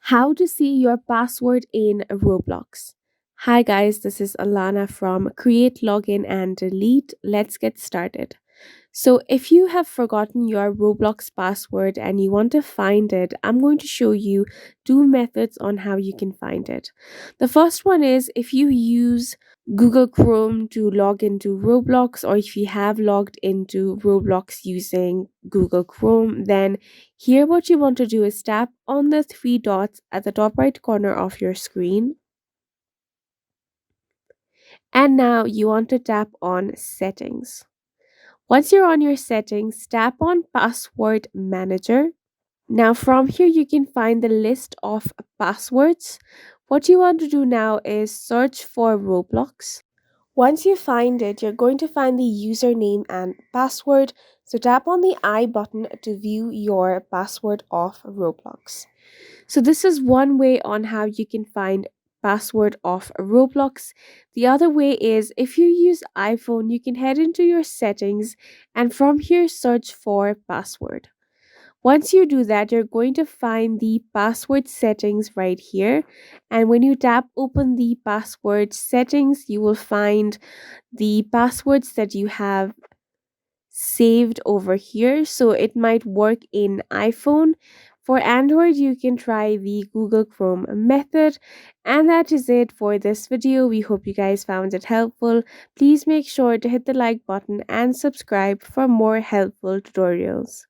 How to see your password in Roblox. Hi guys, this is Alana from Create, Login and Delete. Let's get started. So, if you have forgotten your Roblox password and you want to find it, I'm going to show you two methods on how you can find it. The first one is if you use Google Chrome to log into Roblox, or if you have logged into Roblox using Google Chrome, then here what you want to do is tap on the three dots at the top right corner of your screen. And now you want to tap on Settings. Once you're on your settings, tap on Password Manager. Now, from here, you can find the list of passwords. What you want to do now is search for Roblox. Once you find it, you're going to find the username and password. So, tap on the I button to view your password of Roblox. So this is one way on how you can find password of Roblox. The other way is if you use iPhone, you can head into your settings and from here search for password. Once you do that, you're going to find the password settings right here. And when you tap open the password settings, you will find the passwords that you have saved over here, so it might work in iPhone. For Android, you can try the Google Chrome method. And that is it for this video. We hope you guys found it helpful. Please make sure to hit the like button and subscribe for more helpful tutorials.